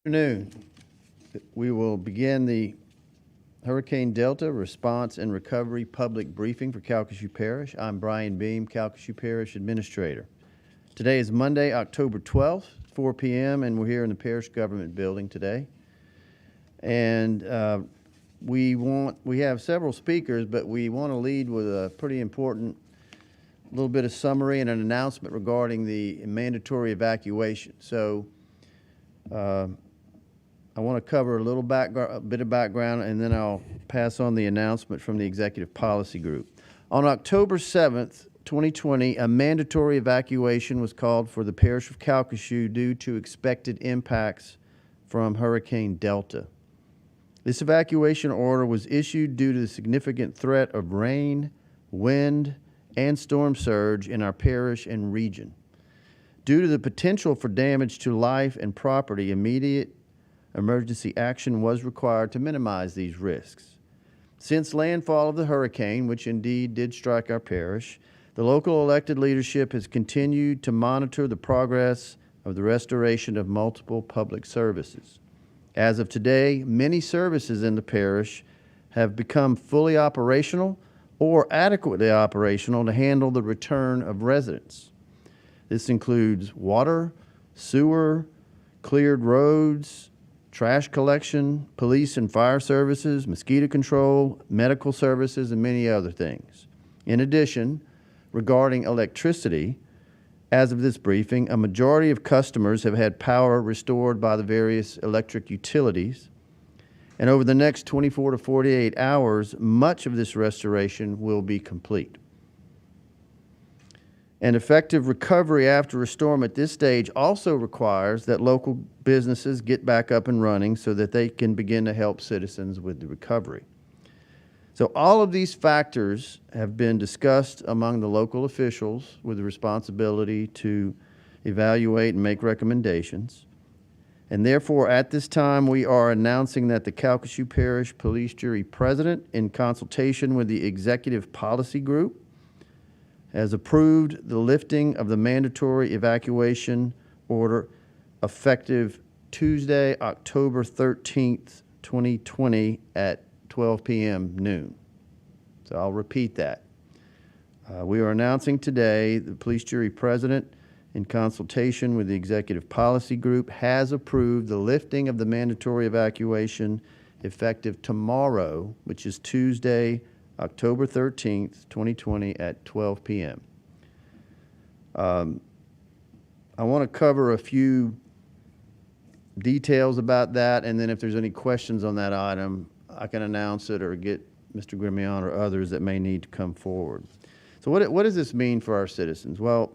Afternoon. We will begin the Hurricane Delta Response and Recovery Public Briefing for Calcasieu Parish. I'm Brian Beam, Calcasieu Parish Administrator. Today is Monday, October 12th, 4 p.m., and we're here in the Parish Government Building today. And we have several speakers, but we want to lead with a pretty important little bit of summary and an announcement regarding the mandatory evacuation. So I want to cover a bit of background, and then I'll pass on the announcement from the Executive Policy Group. On October 7th, 2020, a mandatory evacuation was called for the parish of Calcasieu due to expected impacts from Hurricane Delta. This evacuation order was issued due to the significant threat of rain, wind, and storm surge in our parish and region. Due to the potential for damage to life and property, immediate emergency action was required to minimize these risks. Since landfall of the hurricane, which indeed did strike our parish, the local elected leadership has continued to monitor the progress of the restoration of multiple public services. As of today, many services in the parish have become fully operational or adequately operational to handle the return of residents. This includes water, sewer, cleared roads, trash collection, police and fire services, mosquito control, medical services, and many other things. In addition, regarding electricity, as of this briefing, a majority of customers have had power restored by the various electric utilities, and over the next 24 to 48 hours, much of this restoration will be complete. An effective recovery after a storm at this stage also requires that local businesses get back up and running so that they can begin to help citizens with the recovery. So all of these factors have been discussed among the local officials with the responsibility to evaluate and make recommendations. And therefore, at this time, we are announcing that the Calcasieu Parish Police Jury President, in consultation with the Executive Policy Group, has approved the lifting of the mandatory evacuation order effective Tuesday, October 13th, 2020 at 12 p.m. noon. So I'll repeat that. We are announcing today the Police Jury President, in consultation with the Executive Policy Group, has approved the lifting of the mandatory evacuation effective tomorrow, which is Tuesday, October 13th, 2020 at 12 p.m. I want to cover a few details about that, and then if there's any questions on that item, I can announce it or get Mr. Grimion or others that may need to come forward. So what does this mean for our citizens? Well,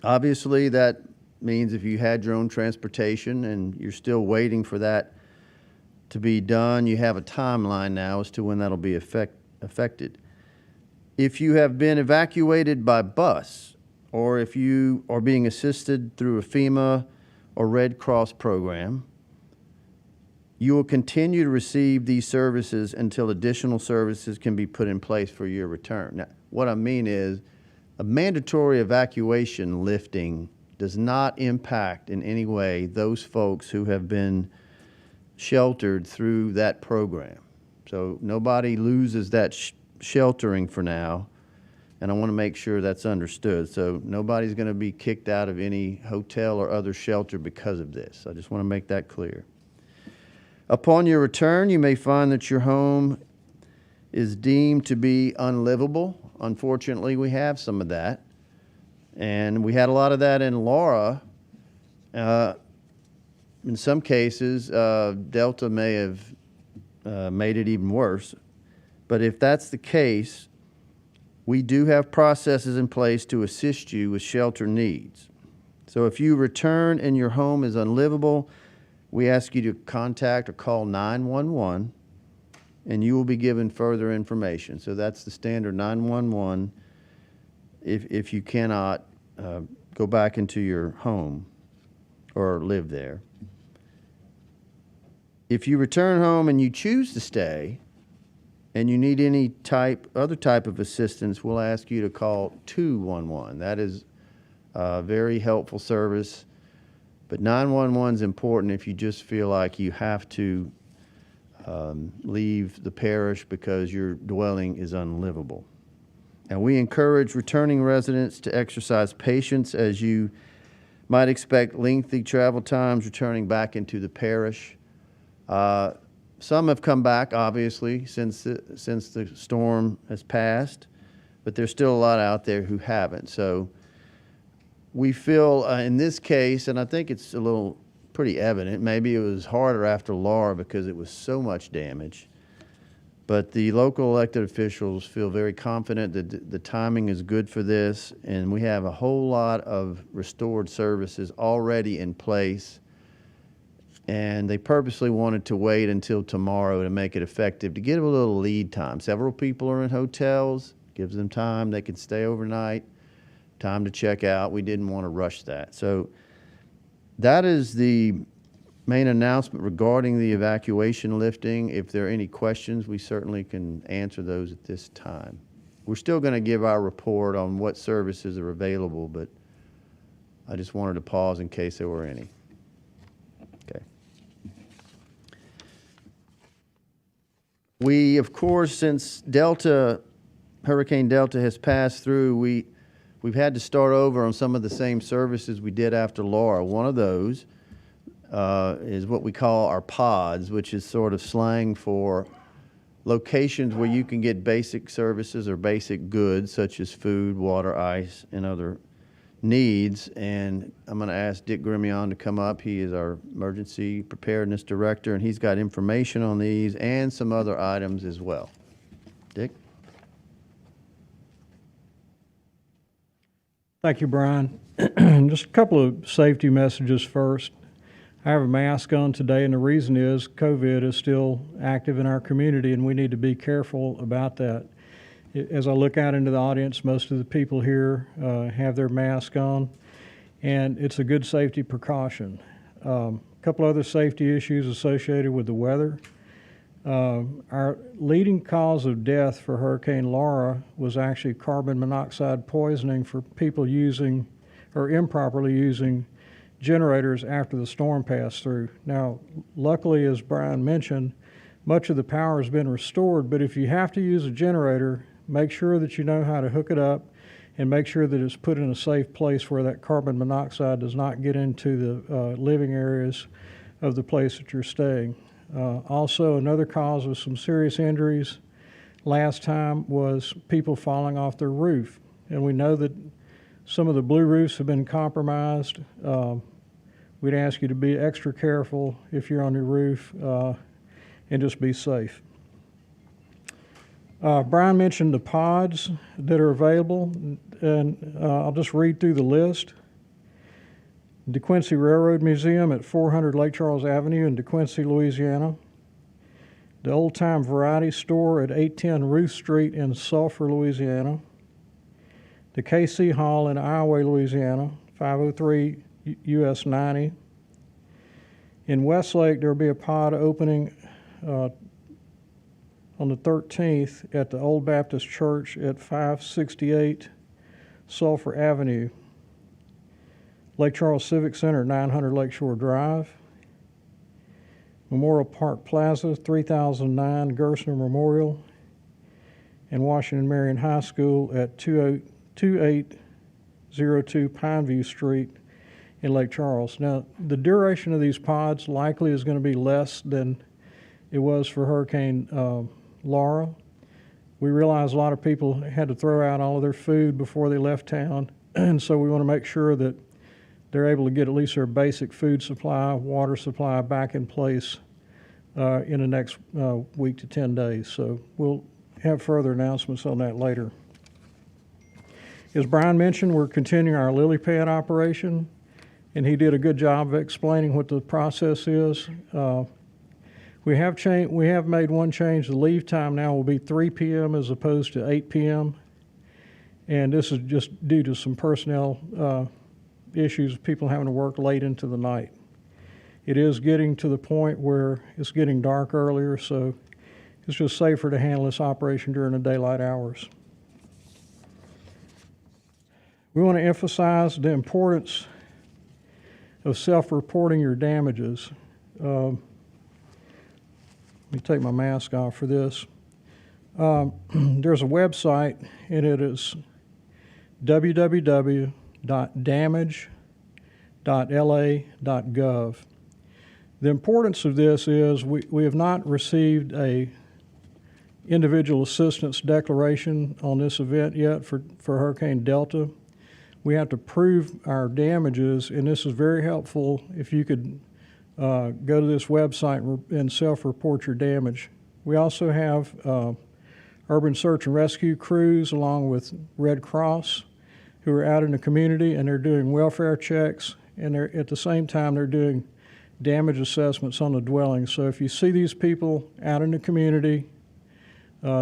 obviously that means if you had your own transportation and you're still waiting for that to be done, you have a timeline now as to when that'll be affected. If you have been evacuated by bus, or if you are being assisted through a FEMA or Red Cross program, you will continue to receive these services until additional services can be put in place for your return. Now, what I mean is a mandatory evacuation lifting does not impact in any way those folks who have been sheltered through that program. So nobody loses that sheltering for now, and I want to make sure that's understood. So nobody's going to be kicked out of any hotel or other shelter because of this. I just want to make that clear. Upon your return, you may find that your home is deemed to be unlivable. Unfortunately, we have some of that, and we had a lot of that in Laura. In some cases, Delta may have made it even worse. But if that's the case, we do have processes in place to assist you with shelter needs. So if you return and your home is unlivable, we ask you to contact or call 911, and you will be given further information. So that's the standard 911 if you cannot go back into your home or live there. If you return home and you choose to stay and you need any other type of assistance, we'll ask you to call 211. That is a very helpful service But 911 is important if you just feel like you have to leave the parish because your dwelling is unlivable. And we encourage returning residents to exercise patience, as you might expect lengthy travel times returning back into the parish. Some have come back, obviously, since the storm has passed, but there's still a lot out there who haven't. So we feel in this case, and I think it's a little pretty evident, maybe it was harder after Laura because it was so much damage, but the local elected officials feel very confident that the timing is good for this, and we have a whole lot of restored services already in place, and they purposely wanted to wait until tomorrow to make it effective, to give a little lead time. Several people are in hotels, gives them time, they can stay overnight, time to check out. We didn't want to rush that. So that is the main announcement regarding the evacuation lifting. If there are any questions, we certainly can answer those at this time. We're still going to give our report on what services are available, but I just wanted to pause in case there were any. Okay. We, of course, since Hurricane Delta has passed through, we've had to start over on some of the same services we did after Laura. One of those is what we call our pods, which is sort of slang for locations where you can get basic services or basic goods such as food, water, ice, and other needs. And I'm going to ask Dick Grimion to come up. He is our emergency preparedness director, and he's got information on these and some other items as well. Dick? Thank you, Brian. Just a couple of safety messages first. I have a mask on today, and the reason is COVID is still active in our community, and we need to be careful about that. As I look out into the audience, most of the people here have their mask on, and it's a good safety precaution. A couple other safety issues associated with the weather. Our leading cause of death for Hurricane Laura was actually carbon monoxide poisoning for people using or improperly using generators after the storm passed through. Now, luckily, as Brian mentioned, much of the power has been restored, but if you have to use a generator, make sure that you know how to hook it up and make sure that it's put in a safe place where that carbon monoxide does not get into the living areas of the place that you're staying. Also, another cause of some serious injuries last time was people falling off their roof. And we know that some of the blue roofs have been compromised. We'd ask you to be extra careful if you're on your roof and just be safe. Brian mentioned the pods that are available, and I'll just read through the list. DeQuincy Railroad Museum at 400 Lake Charles Avenue in DeQuincy, Louisiana. The Old Time Variety Store at 810 Ruth Street in Sulphur, Louisiana. The KC Hall in Iowa, Louisiana, 503 US 90. In Westlake, there will be a pod opening on the 13th at the Old Baptist Church at 568 Sulphur Avenue. Lake Charles Civic Center, 900 Lakeshore Drive. Memorial Park Plaza, 3009 Gerstner Memorial. And Washington Marion High School at 2802 Pineview Street in Lake Charles. Now, the duration of these pods likely is going to be less than it was for Hurricane Laura. We realize a lot of people had to throw out all of their food before they left town, and so we want to make sure that they're able to get at least their basic food supply, water supply back in place in the next week to 10 days. So we'll have further announcements on that later. As Brian mentioned, we're continuing our lily pad operation, and he did a good job of explaining what the process is. We have made one change. The leave time now will be 3 p.m. as opposed to 8 p.m. And this is just due to some personnel issues, people having to work late into the night. It is getting to the point where it's getting dark earlier, so it's just safer to handle this operation during the daylight hours. We want to emphasize the importance of self-reporting your damages. Let me take my mask off for this. There's a website, and it is www.damage.la.gov. The importance of this is we have not received a individual assistance declaration on this event yet for Hurricane Delta. We have to prove our damages, and this is very helpful if you could go to this website and self-report your damage. We also have urban search and rescue crews along with Red Cross who are out in the community, and they're doing welfare checks, and at the same time they're doing damage assessments on the dwellings. So if you see these people out in the community,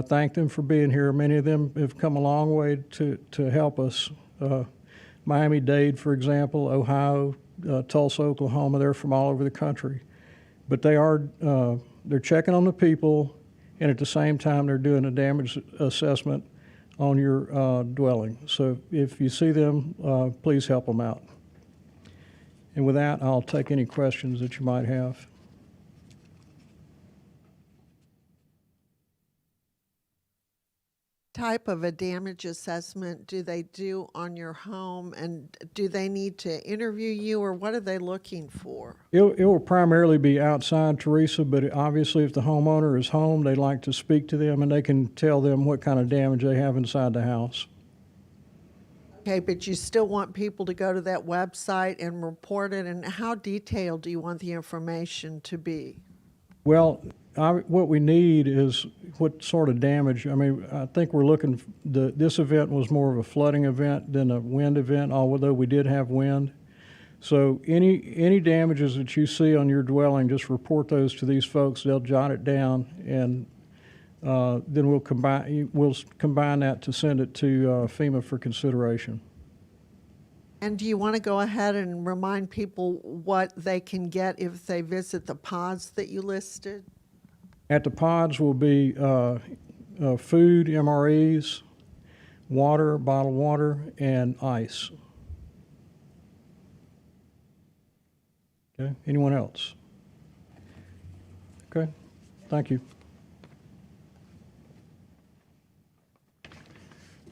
thank them for being here. Many of them have come a long way to help us. Miami-Dade, for example, Ohio, Tulsa, Oklahoma, they're from all over the country. But they're checking on the people, and at the same time they're doing a damage assessment on your dwelling. So if you see them, please help them out. And with that, I'll take any questions that you might have. Type of a damage assessment do they do on your home, and do they need to interview you, or what are they looking for? It will primarily be outside, Teresa, but obviously if the homeowner is home, they'd like to speak to them and they can tell them what kind of damage they have inside the house. Okay, but you still want people to go to that website and report it, and how detailed do you want the information to be? Well, what we need is what sort of damage. I mean, I think we're looking, this event was more of a flooding event than a wind event, although we did have wind. So any damages that you see on your dwelling, just report those to these folks. They'll jot it down, and then we'll combine that to send it to FEMA for consideration. And do you want to go ahead and remind people what they can get if they visit the pods that you listed? At the pods will be food, MREs, water, bottled water, and ice. Okay, anyone else? Okay, thank you.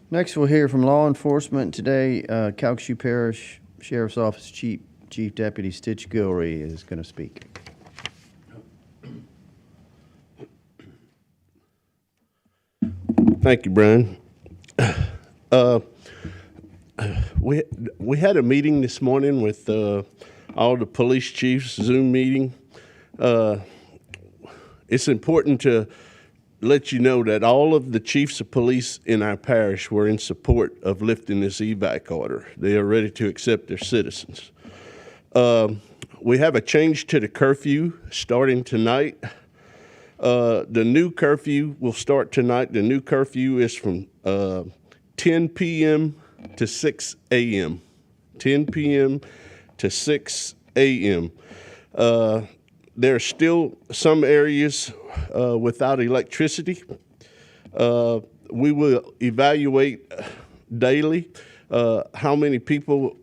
Next, we'll hear from law enforcement today. Calcasieu Parish Sheriff's Office Chief Deputy Stitch Gilry is going to speak. Thank you, Brian. We had a meeting this morning with all the police chiefs, Zoom meeting. It's important to let you know that all of the chiefs of police in our parish were in support of lifting this evac order. They are ready to accept their citizens. We have a change to the curfew starting tonight. The new curfew will start tonight. The new curfew is from 10 p.m. to 6 a.m. 10 p.m. to 6 a.m. There are still some areas without electricity. We will evaluate daily how many people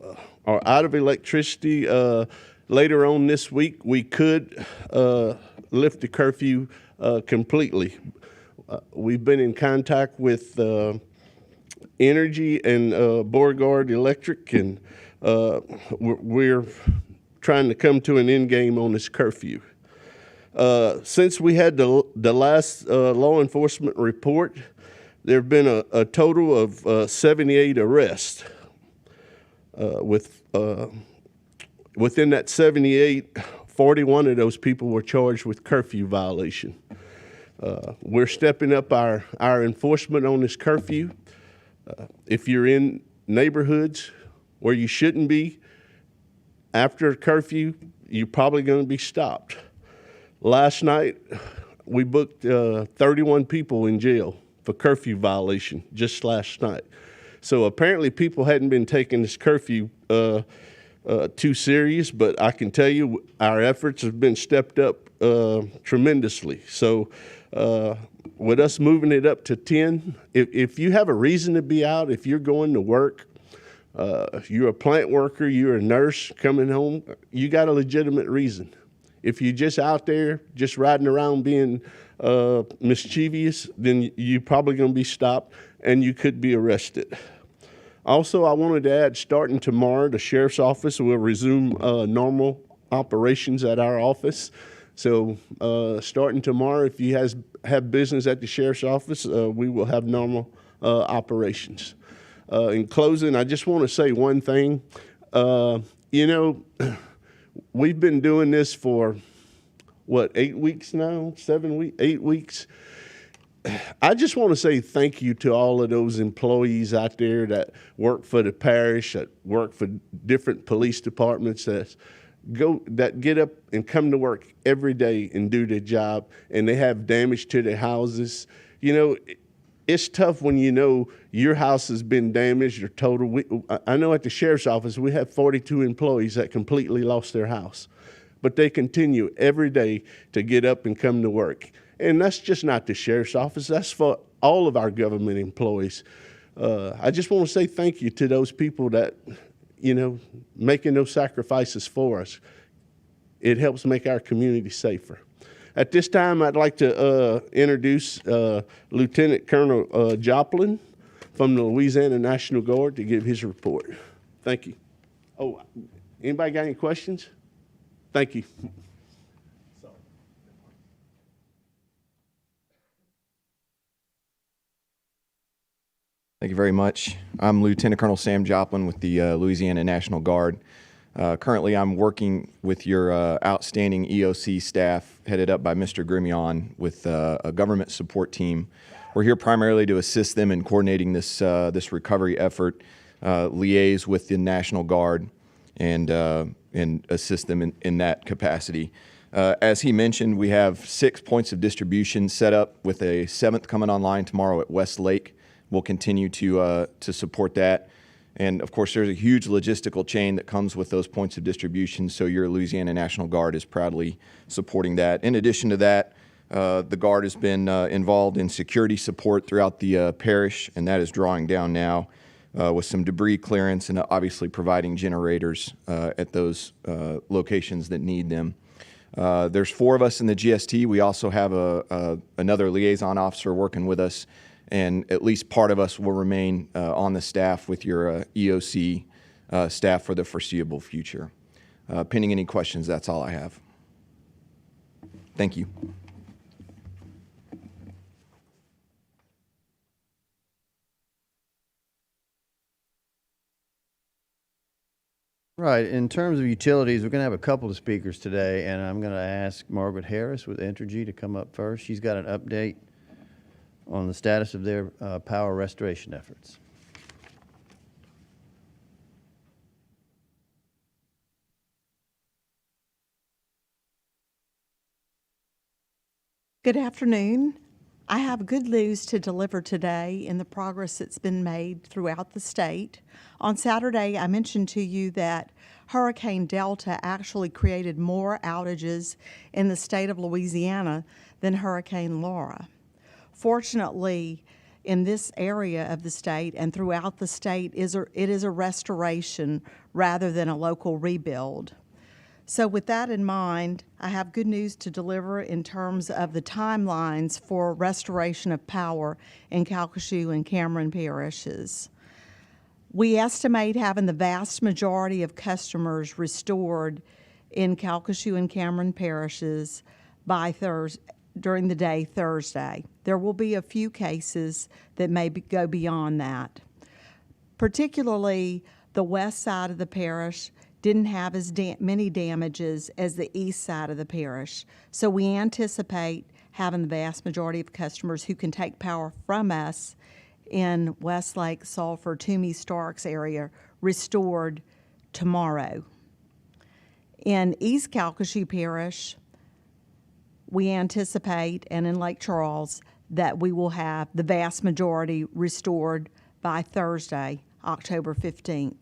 are out of electricity. Later on this week, we could lift the curfew completely. We've been in contact with Energy and Beauregard Electric, and we're trying to come to an end game on this curfew. Since we had the last law enforcement report, there have been a total of 78 arrests. Within that 78, 41 of those people were charged with curfew violation. We're stepping up our enforcement on this curfew. If you're in neighborhoods where you shouldn't be, after curfew, you're probably going to be stopped. Last night, we booked 31 people in jail for curfew violation just last night. So apparently people hadn't been taking this curfew too serious, but I can tell you our efforts have been stepped up tremendously. So with us moving it up to 10, if you have a reason to be out, if you're going to work, You're a plant worker, you're a nurse coming home, you got a legitimate reason. If you're just out there, just riding around being mischievous, then you're probably going to be stopped and you could be arrested. Also, I wanted to add, starting tomorrow, the sheriff's office will resume normal operations at our office. So starting tomorrow, if you have business at the sheriff's office, we will have normal operations. In closing, I just want to say one thing. You know, we've been doing this for, what, 8 weeks now? 7 weeks? 8 weeks? I just want to say thank you to all of those employees out there that work for the parish, that work for different police departments, that get up and come to work every day and do their job, and they have damage to their houses. You know, it's tough when you know your house has been damaged or totaled. I know at the sheriff's office we have 42 employees that completely lost their house, but they continue every day to get up and come to work. And that's just not the sheriff's office, that's for all of our government employees. I just want to say thank you to those people that, you know, making those sacrifices for us. It helps make our community safer. At this time, I'd like to introduce Lieutenant Colonel Joplin from the Louisiana National Guard to give his report. Thank you. Oh, anybody got any questions? Thank you. Thank you very much. I'm Lieutenant Colonel Sam Joplin with the Louisiana National Guard. Currently, I'm working with your outstanding EOC staff, headed up by Mr. Grimion, with a government support team. We're here primarily to assist them in coordinating this recovery effort, liaise with the National Guard, and assist them in that capacity. As he mentioned, we have 6 points of distribution set up, with a 7th coming online tomorrow at West Lake. We'll continue to support that. And of course, there's a huge logistical chain that comes with those points of distribution, so your Louisiana National Guard is proudly supporting that. In addition to that, the Guard has been involved in security support throughout the parish, and that is drawing down now with some debris clearance and obviously providing generators at those locations that need them. There's 4 of us in the GST. We also have another liaison officer working with us, and at least part of us will remain on the staff with your EOC staff for the foreseeable future. Pending any questions, that's all I have. Thank you. Right, in terms of utilities, we're going to have a couple of speakers today, and I'm going to ask Margaret Harris with Entergy to come up first. She's got an update on the status of their power restoration efforts. Good afternoon. I have good news to deliver today in the progress that's been made throughout the state. On Saturday, I mentioned to you that Hurricane Delta actually created more outages in the state of Louisiana than Hurricane Laura. Fortunately, in this area of the state and throughout the state, it is a restoration rather than a local rebuild. So with that in mind, I have good news to deliver in terms of the timelines for restoration of power in Calcasieu and Cameron parishes. We estimate having the vast majority of customers restored in Calcasieu and Cameron parishes by during the day Thursday. There will be a few cases that may go beyond that. Particularly the west side of the parish didn't have as many damages as the east side of the parish. So we anticipate having the vast majority of customers who can take power from us in Westlake, Sulphur, Toomey, Starks area restored tomorrow. In East Calcasieu Parish, we anticipate, and in Lake Charles, that we will have the vast majority restored by Thursday, October 15th.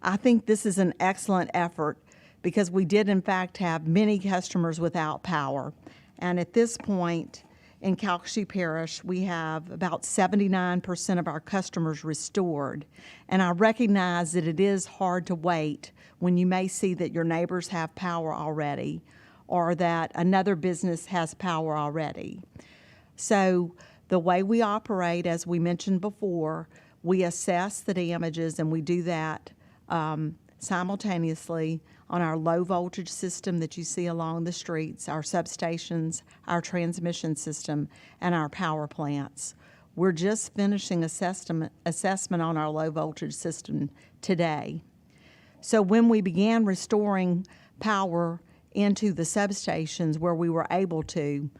I think this is an excellent effort because we did in fact have many customers without power. And at this point, in Calcasieu Parish, we have about 79% of our customers restored. And I recognize that it is hard to wait when you may see that your neighbors have power already or that another business has power already. So the way we operate, as we mentioned before, we assess the damages, and we do that simultaneously on our low voltage system that you see along the streets, our substations, our transmission system, and our power plants. We're just finishing assessment on our low voltage system today. So when we began restoring power into the substations where we were able to,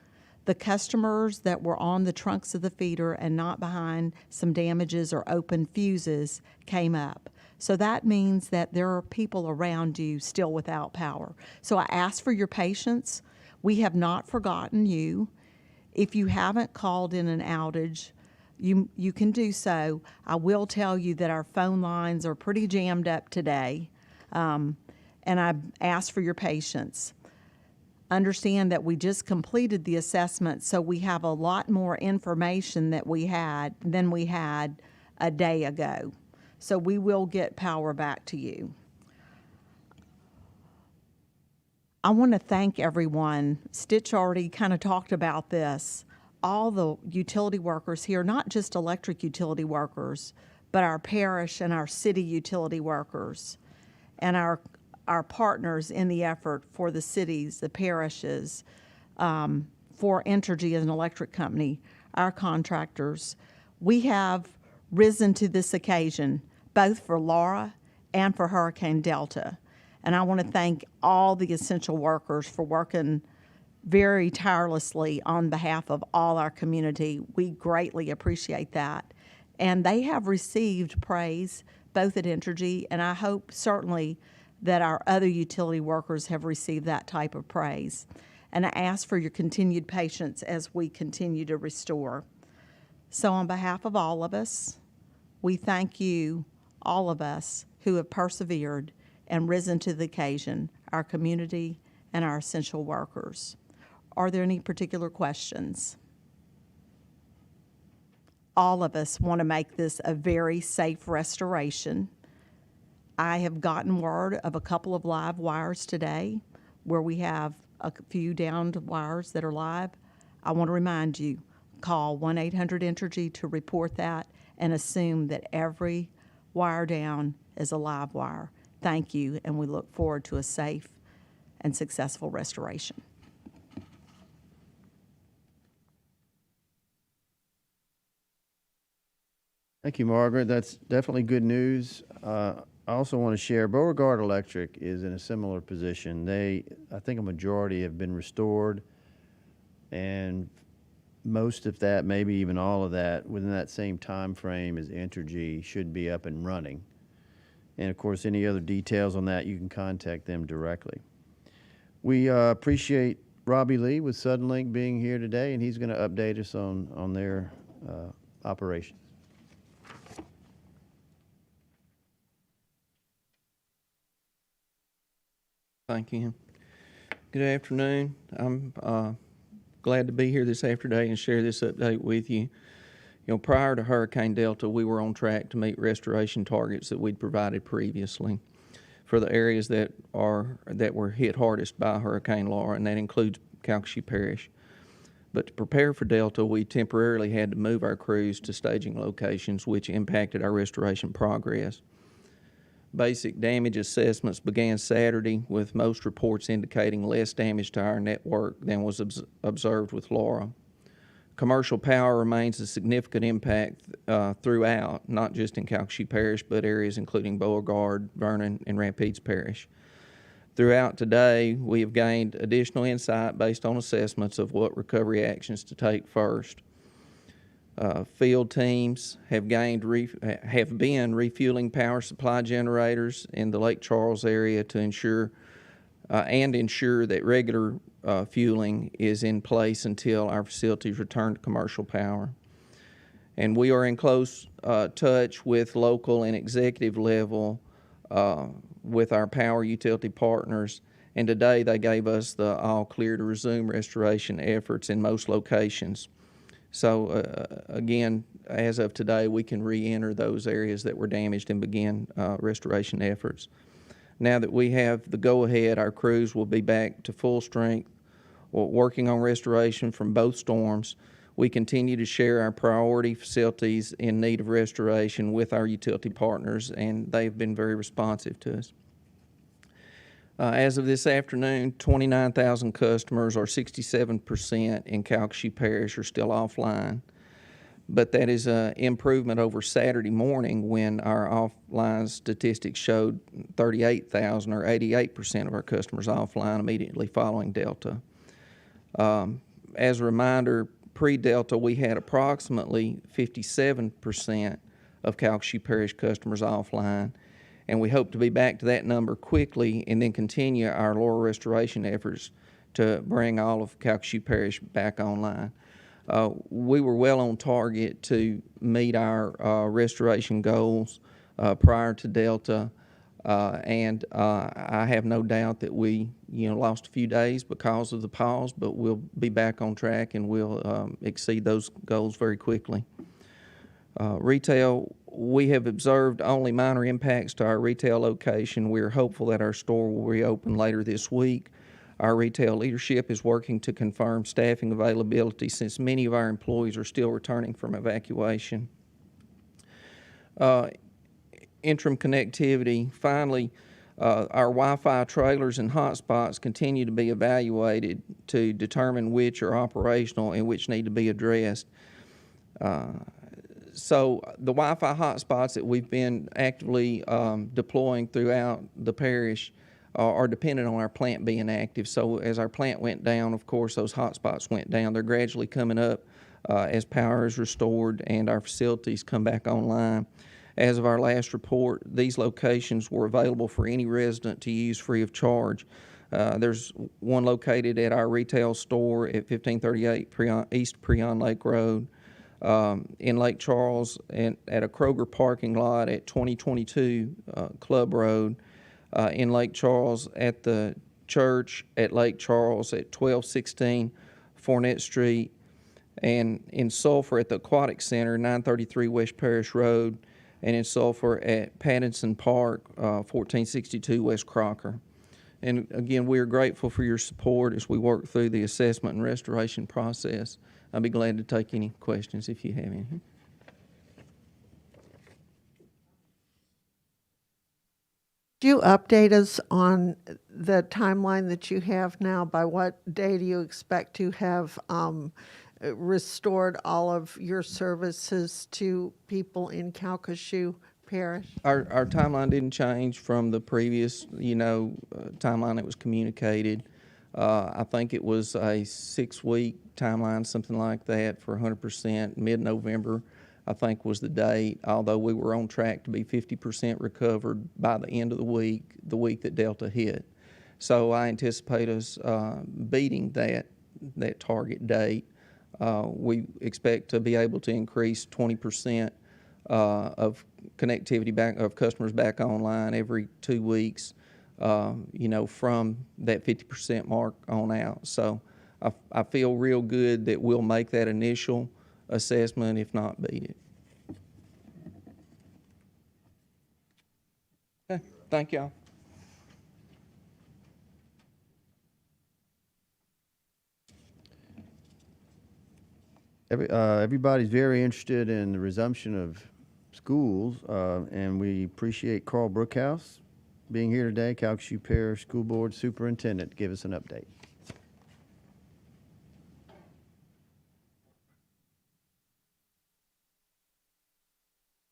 the customers that were on the trunks of the feeder and not behind some damages or open fuses came up. So that means that there are people around you still without power. So I ask for your patience. We have not forgotten you. If you haven't called in an outage, you can do so. I will tell you that our phone lines are pretty jammed up today, and I ask for your patience. Understand that we just completed the assessment, so we have a lot more information than we had a day ago. So we will get power back to you. I want to thank everyone. Stitch already kind of talked about this. All the utility workers here, not just electric utility workers, but our parish and our city utility workers, and our partners in the effort for the cities, the parishes, for Entergy as an electric company, our contractors. We have risen to this occasion, both for Laura and for Hurricane Delta. And I want to thank all the essential workers for working very tirelessly on behalf of all our community. We greatly appreciate that. And they have received praise both at Entergy, and I hope certainly that our other utility workers have received that type of praise. And I ask for your continued patience as we continue to restore. So on behalf of all of us, we thank you, all of us who have persevered and risen to the occasion, our community and our essential workers. Are there any particular questions? All of us want to make this a very safe restoration. I have gotten word of a couple of live wires today where we have a few downed wires that are live. I want to remind you, call 1-800-ENERGY to report that and assume that every wire down is a live wire. Thank you, and we look forward to a safe and successful restoration. Thank you, Margaret. That's definitely good news. I also want to share Beauregard Electric is in a similar position. I think a majority have been restored, and most of that, maybe even all of that, within that same time frame as Entergy should be up and running. And of course, any other details on that, you can contact them directly. We appreciate Robbie Lee with Suddenlink being here today, and he's going to update us on their operations. Thank you. Good afternoon. I'm glad to be here this afternoon and share this update with you. You know, prior to Hurricane Delta, we were on track to meet restoration targets that we'd provided previously for the areas that were hit hardest by Hurricane Laura, and that includes Calcasieu Parish. But to prepare for Delta, we temporarily had to move our crews to staging locations, which impacted our restoration progress. Basic damage assessments began Saturday, with most reports indicating less damage to our network than was observed with Laura. Commercial power remains a significant impact throughout, not just in Calcasieu Parish, but areas including Beauregard, Vernon, and Rapides Parish. Throughout today, we have gained additional insight based on assessments of what recovery actions to take first. Field teams have been refueling power supply generators in the Lake Charles area to ensure that regular fueling is in place until our facilities return to commercial power. And we are in close touch with local and executive level with our power utility partners And today they gave us the all clear to resume restoration efforts in most locations. So again, as of today, we can re-enter those areas that were damaged and begin restoration efforts. Now that we have the go-ahead, our crews will be back to full strength, working on restoration from both storms. We continue to share our priority facilities in need of restoration with our utility partners, and they've been very responsive to us. As of this afternoon, 29,000 customers, or 67% in Calcasieu Parish, are still offline. But that is an improvement over Saturday morning when our offline statistics showed 38,000, or 88% of our customers offline immediately following Delta. As a reminder, pre-Delta, we had approximately 57% of Calcasieu Parish customers offline, and we hope to be back to that number quickly and then continue our lower restoration efforts to bring all of Calcasieu Parish back online. We were well on target to meet our restoration goals prior to Delta, and I have no doubt that we lost a few days because of the pause, but we'll be back on track and we'll exceed those goals very quickly. Retail, we have observed only minor impacts to our retail location. We're hopeful that our store will reopen later this week. Our retail leadership is working to confirm staffing availability since many of our employees are still returning from evacuation. Interim connectivity, finally, our Wi-Fi trailers and hotspots continue to be evaluated to determine which are operational and which need to be addressed. So the Wi-Fi hotspots that we've been actively deploying throughout the parish are dependent on our plant being active. So as our plant went down, of course, those hotspots went down. They're gradually coming up as power is restored and our facilities come back online. As of our last report, these locations were available for any resident to use free of charge. There's one located at our retail store at 1538 East Preon Lake Road, in Lake Charles, and at a Kroger parking lot at 2022 Club Road, in Lake Charles at the church at Lake Charles at 1216 Fournette Street, and in Sulphur at the Aquatic Center, 933 West Parish Road, and in Sulphur at Pattinson Park, 1462 West Crocker. And again, we are grateful for your support as we work through the assessment and restoration process. I'll be glad to take any questions if you have any. Do you update us on the timeline that you have now? By what day do you expect to have restored all of your services to people in Calcasieu Parish? Our timeline didn't change from the previous, timeline that was communicated. I think it was a 6-week timeline, something like that, for 100%. Mid-November, I think, was the date, although we were on track to be 50% recovered by the end of the week that Delta hit. So I anticipate us beating that target date. We expect to be able to increase 20% of connectivity back, of customers back online every 2 weeks, from that 50% mark on out. So I feel real good that we'll make that initial assessment, if not beat it. Okay, thank y'all. Everybody's very interested in the resumption of schools, and we appreciate Carl Brookhouse being here today, Calcasieu Parish School Board Superintendent, to give us an update.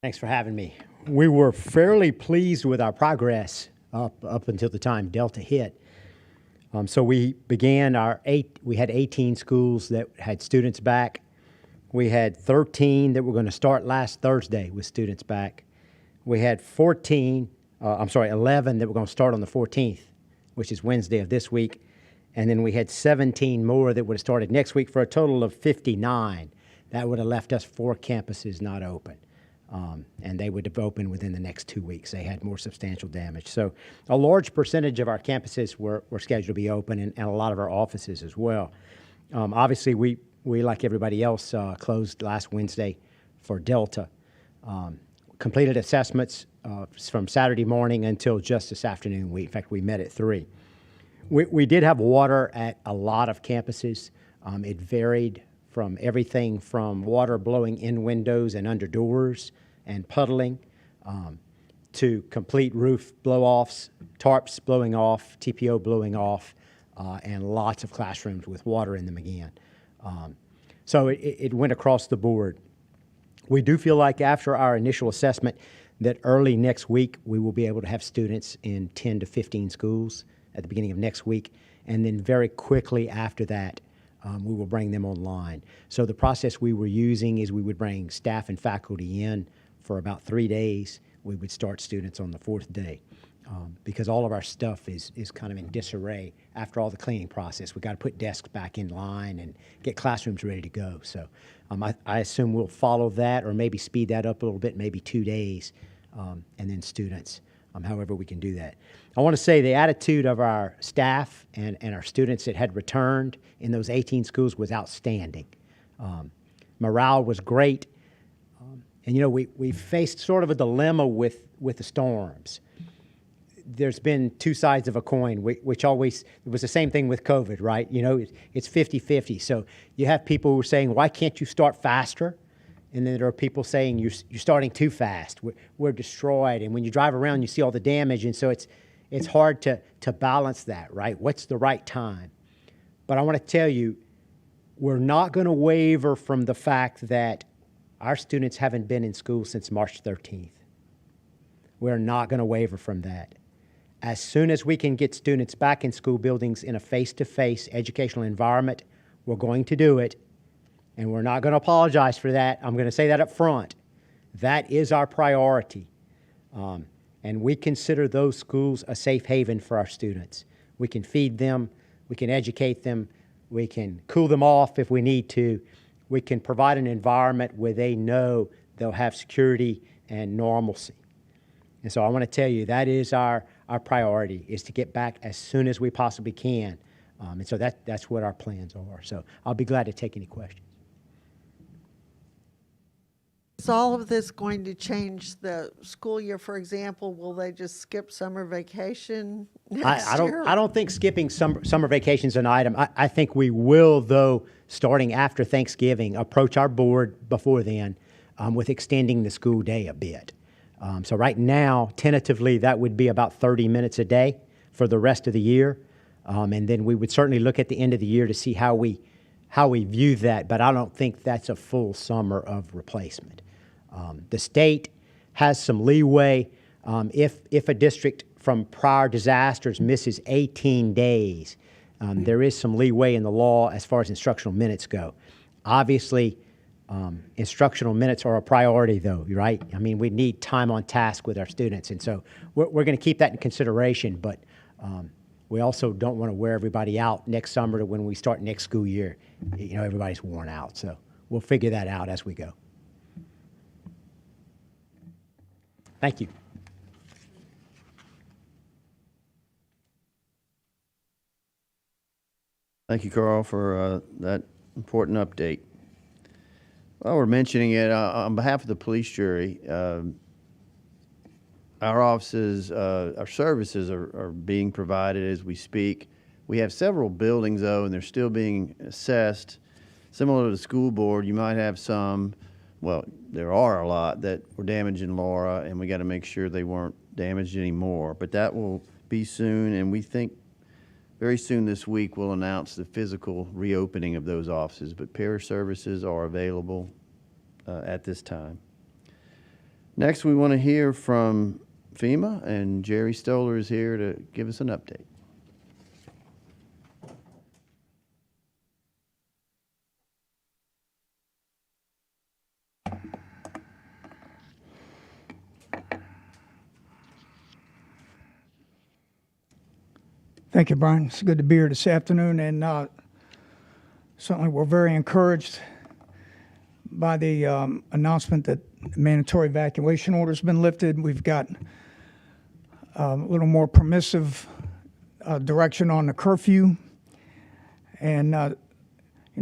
Thanks for having me. We were fairly pleased with our progress up until the time Delta hit. So we began we had 18 schools that had students back. We had 13 that were going to start last Thursday with students back. We had 11 that were going to start on the 14th, which is Wednesday of this week. And then we had 17 more that would have started next week for a total of 59. That would have left us 4 campuses not open. and they would have opened within the next 2 weeks. They had more substantial damage. So a large percentage of our campuses were scheduled to be open, and a lot of our offices as well. Obviously, we, like everybody else, closed last Wednesday for Delta. Completed assessments from Saturday morning until just this afternoon. In fact, we met at 3. We did have water at a lot of campuses. It varied from everything from water blowing in windows and under doors and puddling to complete roof blow-offs, tarps blowing off, TPO blowing off, and lots of classrooms with water in them again. So it went across the board. We do feel like after our initial assessment that early next week we will be able to have students in 10 to 15 schools at the beginning of next week, and then very quickly after that we will bring them online. So the process we were using is we would bring staff and faculty in for about 3 days. We would start students on the 4th day. Because all of our stuff is kind of in disarray after all the cleaning process. We've got to put desks back in line and get classrooms ready to go. So I assume we'll follow that or maybe speed that up a little bit, maybe 2 days, and then students, however we can do that. I want to say the attitude of our staff and our students that had returned in those 18 schools was outstanding. Morale was great. And, you know, we faced sort of a dilemma with the storms. There's been two sides of a coin, which always, it was the same thing with COVID, right? You know, it's 50-50. So you have people who are saying, why can't you start faster? And then there are people saying, you're starting too fast. We're destroyed. And when you drive around, you see all the damage. And so it's hard to balance that, right? What's the right time? But I want to tell you, we're not going to waver from the fact that our students haven't been in school since March 13th. We're not going to waver from that. As soon as we can get students back in school buildings in a face-to-face educational environment, we're going to do it, and we're not going to apologize for that. I'm going to say that up front. That is our priority, and we consider those schools a safe haven for our students. We can feed them, we can educate them, we can cool them off if we need to. We can provide an environment where they know they'll have security and normalcy. And so I want to tell you, that is our priority, is to get back as soon as we possibly can. And so that's what our plans are. So I'll be glad to take any questions. Is all of this going to change the school year? For example, will they just skip summer vacation next year? I don't think skipping summer vacation is an item. I think we will, though, starting after Thanksgiving, approach our board before then with extending the school day a bit. So right now, tentatively, that would be about 30 minutes a day for the rest of the year. And then we would certainly look at the end of the year to see how we view that, but I don't think that's a full summer of replacement. The state has some leeway. If a district from prior disasters misses 18 days, there is some leeway in the law as far as instructional minutes go. Obviously, instructional minutes are a priority, though, right? I mean, we need time on task with our students, and so we're going to keep that in consideration, but we also don't want to wear everybody out next summer to when we start next school year. You know, everybody's worn out, so we'll figure that out as we go. Thank you. Thank you, Carl, for that important update. Well, we're mentioning it on behalf of the police jury. Our offices, our services are being provided as we speak. We have several buildings, though, and they're still being assessed. Similar to the school board, you might have some, well, there are a lot that were damaged in Laura, and we got to make sure they weren't damaged anymore. But that will be soon, and we think very soon this week we'll announce the physical reopening of those offices. But parish services are available at this time. Next, we want to hear from FEMA, and Jerry Stoller is here to give us an update. Thank you, Brian. It's good to be here this afternoon, and certainly we're very encouraged by the announcement that mandatory evacuation order's been lifted. We've got a little more permissive direction on the curfew. And,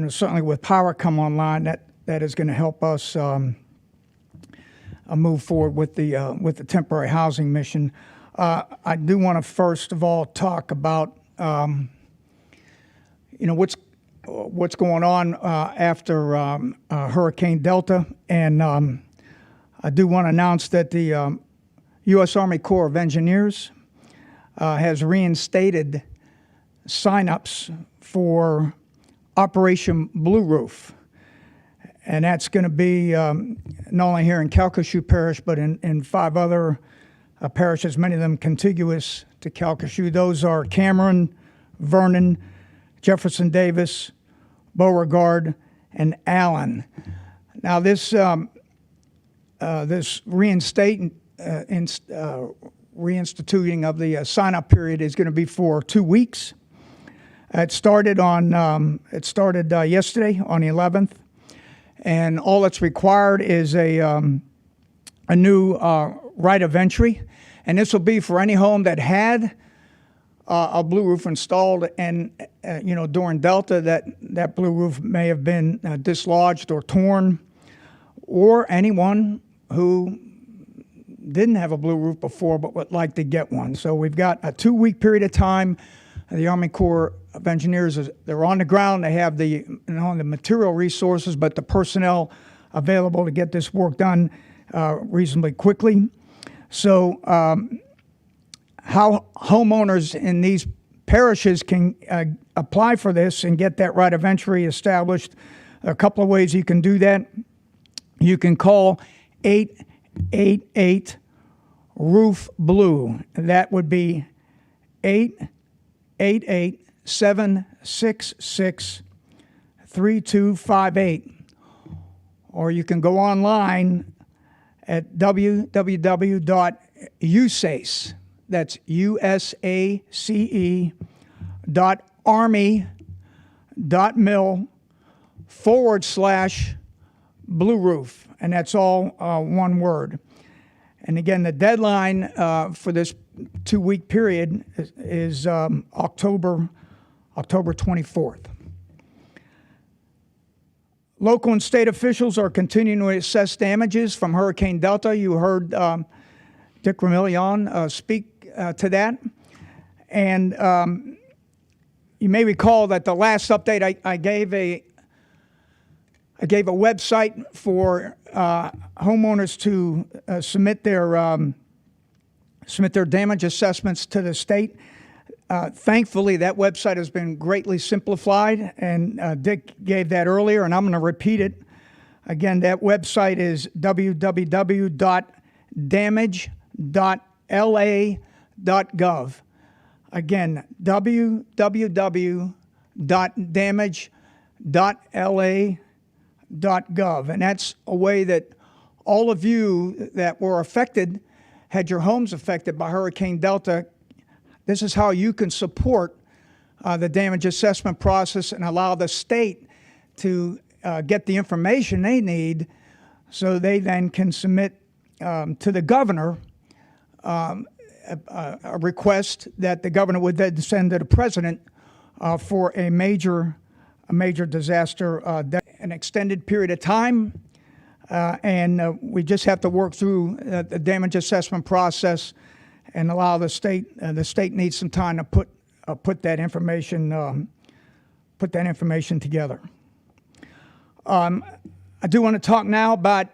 certainly with power come online, that is going to help us move forward with the temporary housing mission. I do want to first of all talk about what's going on after Hurricane Delta, and I do want to announce that the U.S. Army Corps of Engineers has reinstated signups for Operation Blue Roof. And that's going to be not only here in Calcasieu Parish, but in 5 other parishes, many of them contiguous to Calcasieu. Those are Cameron, Vernon, Jefferson Davis, Beauregard, and Allen. Now, this reinstituting of the sign-up period is going to be for 2 weeks. It started yesterday on the 11th. And all that's required is a new right of entry, and this will be for any home that had a blue roof installed, and during Delta that blue roof may have been dislodged or torn, or anyone who didn't have a blue roof before but would like to get one. So we've got a 2-week period of time. The Army Corps of Engineers, they're on the ground. They have the material resources, but the personnel available to get this work done reasonably quickly. So how homeowners in these parishes can apply for this and get that right of entry established, a couple of ways you can do that. You can call 888 Roof Blue. That would be 888-766-3258. Or you can go online at www.usace, that's usace.army.mil/blue roof. And that's all one word. And again, the deadline for this 2-week period is October 24th. Local and state officials are continuing to assess damages from Hurricane Delta. You heard Dick Ramillion speak to that. And you may recall that the last update I gave a website for homeowners to submit their damage assessments to the state. Thankfully, that website has been greatly simplified, and Dick gave that earlier, and I'm going to repeat it. Again, that website is www.damage.la.gov. Again, www.damage.la.gov. And that's a way that all of you that were affected, had your homes affected by Hurricane Delta, this is how you can support the damage assessment process and allow the state to get the information they need so they then can submit to the governor a request that the governor would then send to the president for a major disaster, an extended period of time. And we just have to work through the damage assessment process and allow the state. The state needs some time to put that information together. I do want to talk now about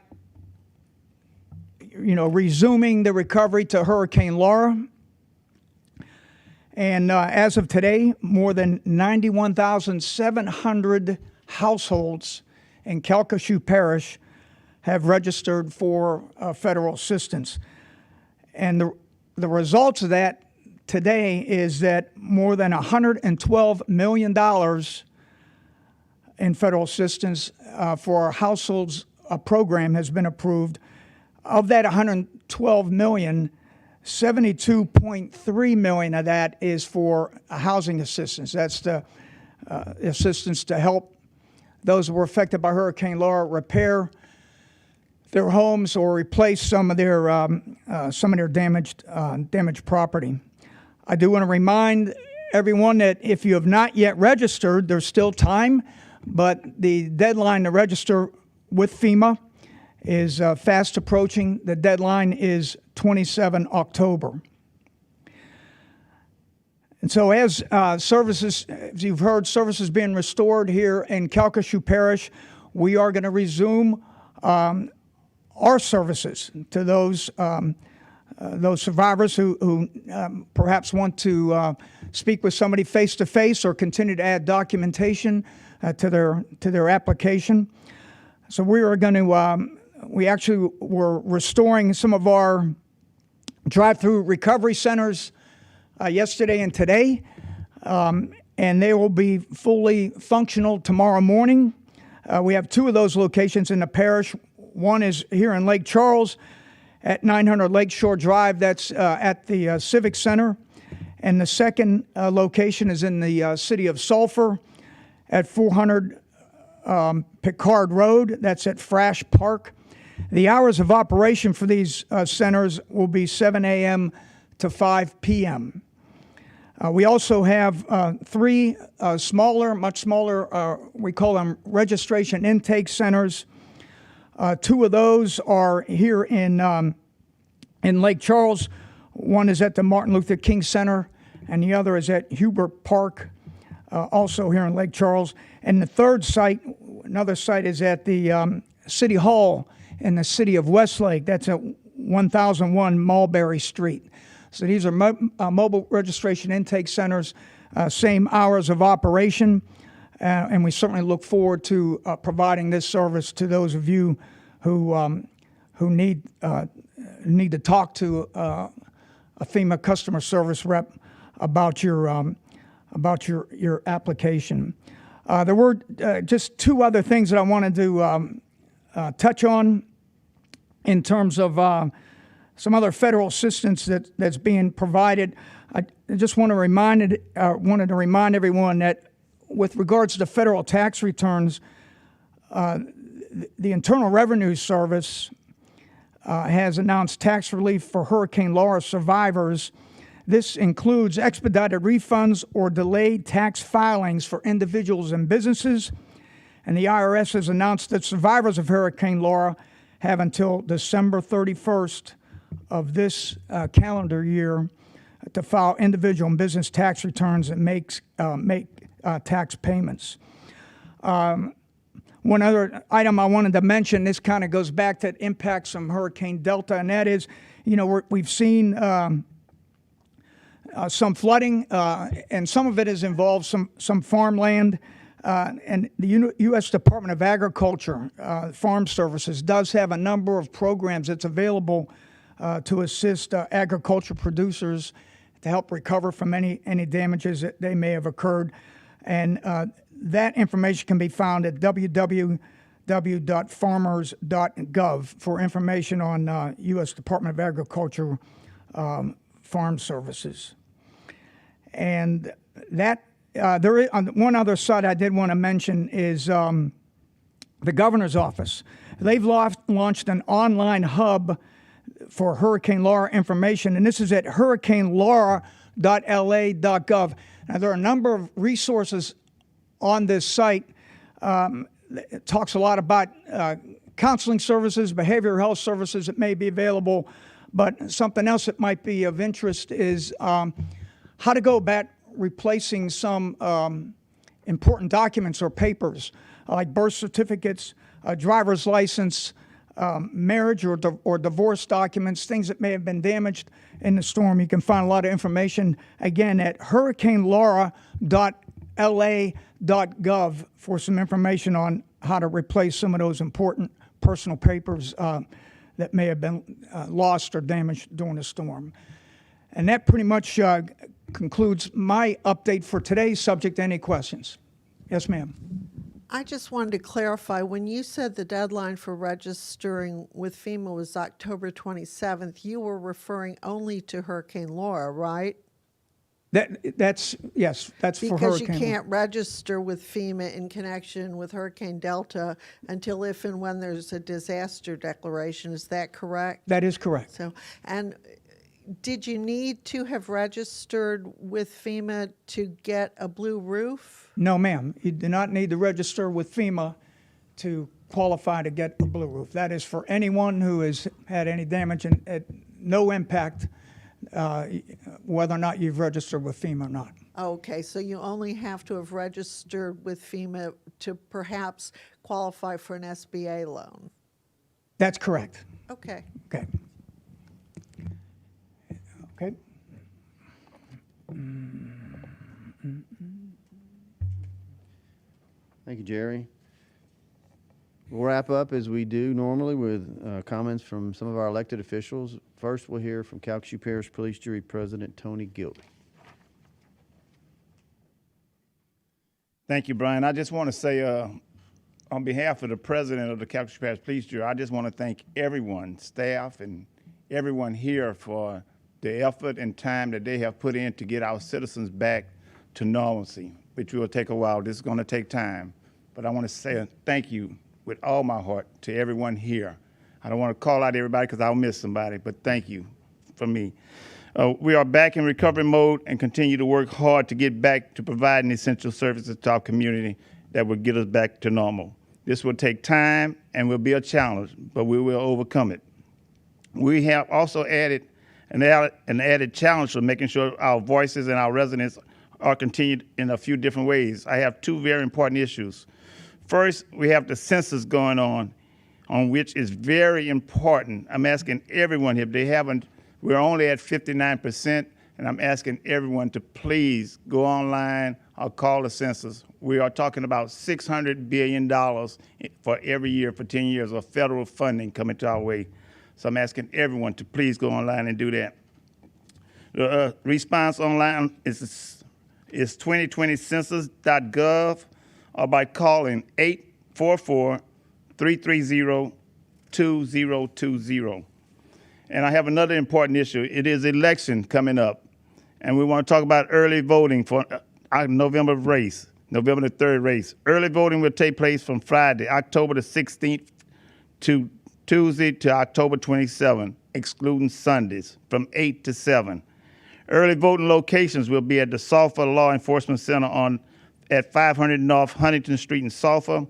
resuming the recovery to Hurricane Laura. And as of today, more than 91,700 households in Calcasieu Parish have registered for federal assistance. And the results of that today is that more than $112 million in federal assistance for our households program has been approved. Of that $112 million, $72.3 million of that is for housing assistance. That's the assistance to help those who were affected by Hurricane Laura repair their homes or replace some of their damaged property. I do want to remind everyone that if you have not yet registered, there's still time, but the deadline to register with FEMA is fast approaching. The deadline is 27 October. And so as services, as you've heard, services being restored here in Calcasieu Parish, we are going to resume our services to those survivors who perhaps want to speak with somebody face-to-face or continue to add documentation to their application. So we are going to, we actually were restoring some of our drive-through recovery centers yesterday and today, and they will be fully functional tomorrow morning. We have two of those locations in the parish. One is here in Lake Charles at 900 Lakeshore Drive. That's at the Civic Center. And the second location is in the city of Sulphur at 400 Picard Road. That's at Frash Park. The hours of operation for these centers will be 7 a.m. to 5 p.m. We also have three smaller, much smaller, we call them registration intake centers. Two of those are here in Lake Charles. One is at the Martin Luther King Center, and the other is at Hubert Park, also here in Lake Charles. And the third site, another site, is at the City Hall in the city of Westlake. That's at 1001 Mulberry Street. So these are mobile registration intake centers, same hours of operation, and we certainly look forward to providing this service to those of you who need to talk to a FEMA customer service rep about your application. There were just two other things that I wanted to touch on in terms of some other federal assistance that's being provided. I just wanted to remind everyone that with regards to federal tax returns, the Internal Revenue Service has announced tax relief for Hurricane Laura survivors. This includes expedited refunds or delayed tax filings for individuals and businesses. And the IRS has announced that survivors of Hurricane Laura have until December 31st of this calendar year to file individual and business tax returns and make tax payments. One other item I wanted to mention, this kind of goes back to impacts from Hurricane Delta, and that is, we've seen some flooding, and some of it has involved some farmland. And the U.S. Department of Agriculture, Farm Services, does have a number of programs that's available to assist agriculture producers to help recover from any damages that they may have occurred. And that information can be found at www.farmers.gov for information on U.S. Department of Agriculture Farm Services. And that there is, on one other side I did want to mention is the governor's office. They've launched an online hub for Hurricane Laura information, and this is at hurricanelaura.la.gov. Now, there are a number of resources on this site. It talks a lot about counseling services, behavioral health services that may be available, but something else that might be of interest is how to go about replacing some important documents or papers like birth certificates, a driver's license, marriage or divorce documents, things that may have been damaged in the storm. You can find a lot of information, again, at hurricanelaura.la.gov for some information on how to replace some of those important personal papers that may have been lost or damaged during the storm. And that pretty much concludes my update for today's subject. Any questions? Yes, ma'am. I just wanted to clarify, when you said the deadline for registering with FEMA was October 27th, you were referring only to Hurricane Laura, right? That's for Because you Hurricane. can't register with FEMA in connection with Hurricane Delta until if and when there's a disaster declaration. Is that correct? That is correct. So, and did you need to have registered with FEMA to get a blue roof? No, ma'am. You do not need to register with FEMA to qualify to get a blue roof. That is for anyone who has had any damage and at no impact whether or not you've registered with FEMA or not. Okay, so you only have to have registered with FEMA to perhaps qualify for an SBA loan. That's correct. Okay. Okay. Okay. Thank you, Jerry. We'll wrap up as we do normally with comments from some of our elected officials. First, we'll hear from Calcasieu Parish Police Jury President Tony Gilby. Thank you, Brian. I just want to say, on behalf of the president of the Calcasieu Parish Police Jury, I just want to thank everyone, staff and everyone here for the effort and time that they have put in to get our citizens back to normalcy, which will take a while. This is going to take time. But I want to say thank you with all my heart to everyone here. I don't want to call out everybody because I'll miss somebody, but thank you from me. We are back in recovery mode and continue to work hard to get back to providing essential services to our community that will get us back to normal. This will take time and will be a challenge, but we will overcome it. We have also added an added challenge for making sure our voices and our residents are continued in a few different ways. I have two very important issues. First, we have the census going on which is very important. I'm asking everyone, if they haven't, we're only at 59%, and I'm asking everyone to please go online or call the census. We are talking about $600 billion for every year for 10 years of federal funding coming to our way. So I'm asking everyone to please go online and do that. The response online is 2020census.gov or by calling 844-330-2020. And I have another important issue. It is election coming up, and we want to talk about early voting for our November race, November the 3rd race. Early voting will take place from Friday, October the 16th to Tuesday to October 27th, excluding Sundays, from 8 to 7. Early voting locations will be at the Sulphur Law Enforcement Center at 500 North Huntington Street in Sulphur,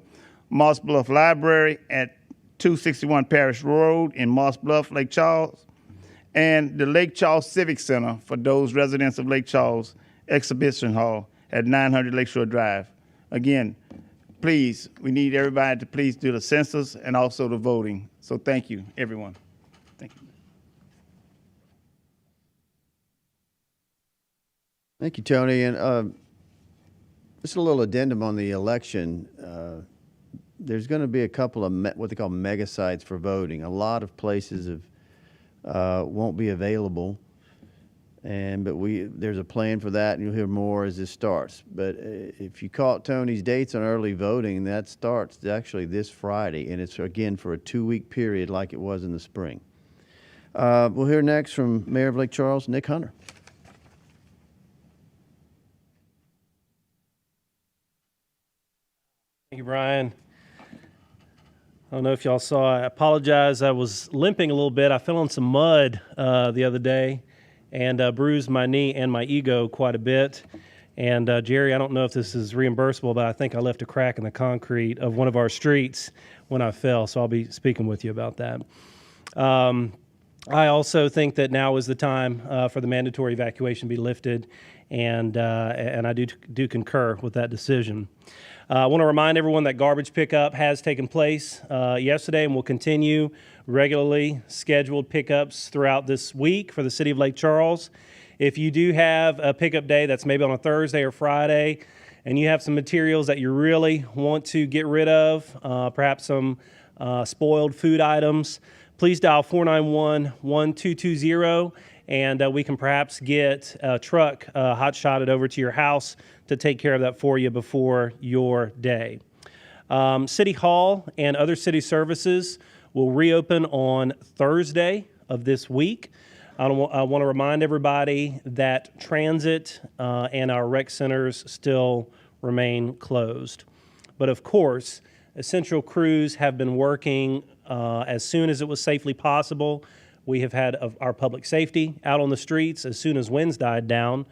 Moss Bluff Library at 261 Parish Road in Moss Bluff, Lake Charles, and the Lake Charles Civic Center for those residents of Lake Charles Exhibition Hall at 900 Lakeshore Drive. Again, please, we need everybody to please do the census and also the voting. So thank you, everyone. Thank you. Thank you, Tony. And just a little addendum on the election. There's going to be a couple of what they call mega sites for voting. A lot of places won't be available, but there's a plan for that, and you'll hear more as this starts. But if you caught Tony's dates on early voting, that starts actually this Friday, and it's again for a 2-week period like it was in the spring. We'll hear next from Mayor of Lake Charles, Nick Hunter. Thank you, Brian. I don't know if y'all saw, I apologize. I was limping a little bit. I fell in some mud the other day and bruised my knee and my ego quite a bit. And Jerry, I don't know if this is reimbursable, but I think I left a crack in the concrete of one of our streets when I fell, so I'll be speaking with you about that. I also think that now is the time for the mandatory evacuation to be lifted, and I do concur with that decision. I want to remind everyone that garbage pickup has taken place yesterday and will continue regularly scheduled pickups throughout this week for the city of Lake Charles. If you do have a pickup day that's maybe on a Thursday or Friday, and you have some materials that you really want to get rid of, perhaps some spoiled food items, please dial 491-1220, and we can perhaps get a truck hot-shotted over to your house to take care of that for you before your day. City Hall and other city services will reopen on Thursday of this week. I want to remind everybody that transit and our rec centers still remain closed. But of course, essential crews have been working as soon as it was safely possible. We have had our public safety out on the streets as soon as winds died down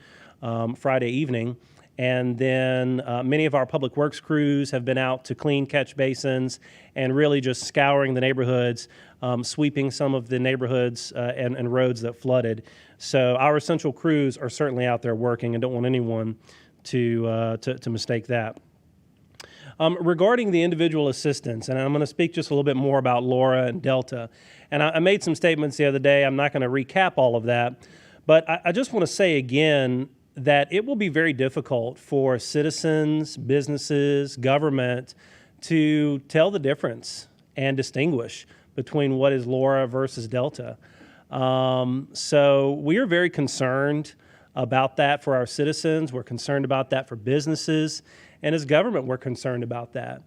Friday evening. And then many of our public works crews have been out to clean catch basins and really just scouring the neighborhoods, sweeping some of the neighborhoods and roads that flooded. So our essential crews are certainly out there working and don't want anyone to mistake that. Regarding the individual assistants, and I'm going to speak just a little bit more about Laura and Delta. And I made some statements the other day. I'm not going to recap all of that. But I just want to say again that it will be very difficult for citizens, businesses, government to tell the difference and distinguish between what is Laura versus Delta. So we are very concerned about that for our citizens. We're concerned about that for businesses. And as government, we're concerned about that.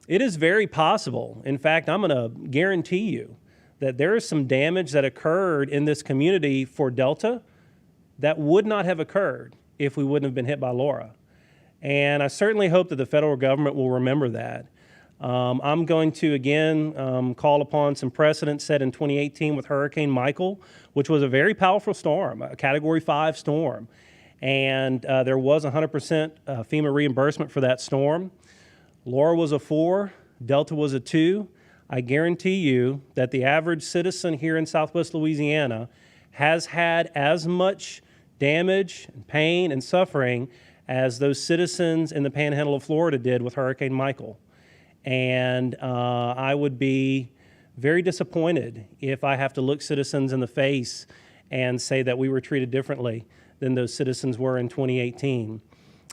It is very possible, in fact, I'm going to guarantee you that there is some damage that occurred in this community for Delta that would not have occurred if we wouldn't have been hit by Laura. And I certainly hope that the federal government will remember that. I'm going to, again, call upon some precedent set in 2018 with Hurricane Michael, which was a very powerful storm, a Category 5 storm. And there was 100% FEMA reimbursement for that storm. Laura was a 4, Delta was a 2. I guarantee you that the average citizen here in Southwest Louisiana has had as much damage, and pain, and suffering as those citizens in the Panhandle of Florida did with Hurricane Michael. And I would be very disappointed if I have to look citizens in the face and say that we were treated differently than those citizens were in 2018.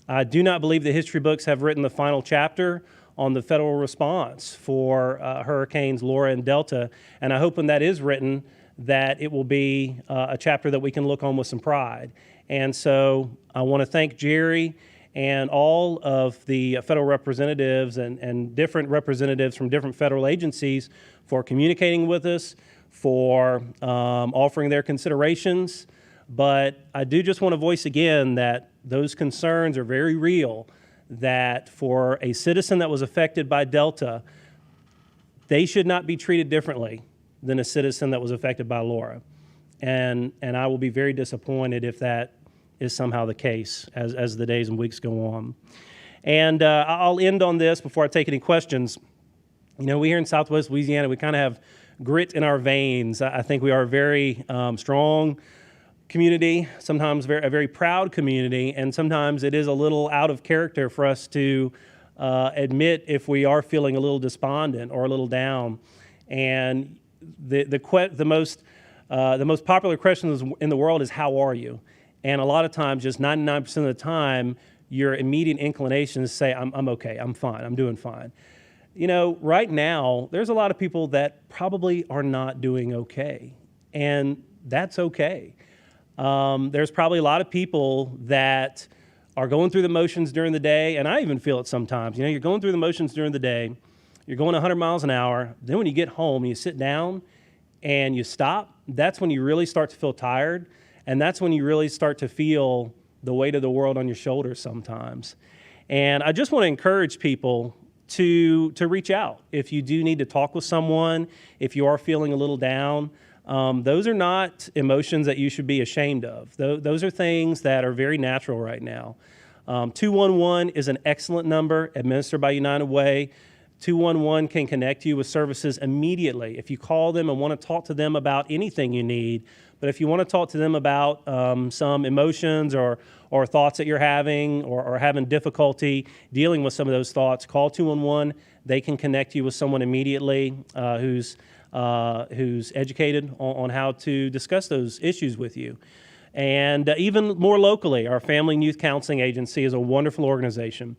I do not believe the history books have written the final chapter on the federal response for hurricanes Laura and Delta, and I hope when that is written that it will be a chapter that we can look on with some pride. And so I want to thank Jerry and all of the federal representatives and different representatives from different federal agencies for communicating with us, for offering their considerations. But I do just want to voice again that those concerns are very real, that for a citizen that was affected by Delta, they should not be treated differently than a citizen that was affected by Laura. And I will be very disappointed if that is somehow the case as the days and weeks go on. And I'll end on this before I take any questions. You know, we here in Southwest Louisiana, we kind of have grit in our veins. I think we are a very strong community, sometimes a very proud community, and sometimes it is a little out of character for us to admit if we are feeling a little despondent or a little down. And the most popular question in the world is, how are you? And a lot of times, just 99% of the time, your immediate inclination is to say, I'm okay, I'm fine, I'm doing fine. You know, right now, there's a lot of people that probably are not doing okay, and that's okay. There's probably a lot of people that are going through the motions during the day, and I even feel it sometimes. You know, you're going through the motions during the day, you're going 100 miles an hour, then when you get home, you sit down and you stop, that's when you really start to feel tired, and that's when you really start to feel the weight of the world on your shoulders sometimes. And I just want to encourage people to reach out. If you do need to talk with someone, if you are feeling a little down, those are not emotions that you should be ashamed of. Those are things that are very natural right now. 211 is an excellent number administered by United Way. 211 can connect you with services immediately if you call them and want to talk to them about anything you need. But if you want to talk to them about some emotions or thoughts that you're having or having difficulty dealing with some of those thoughts, call 211. They can connect you with someone immediately who's educated on how to discuss those issues with you. And even more locally, our Family and Youth Counseling Agency is a wonderful organization.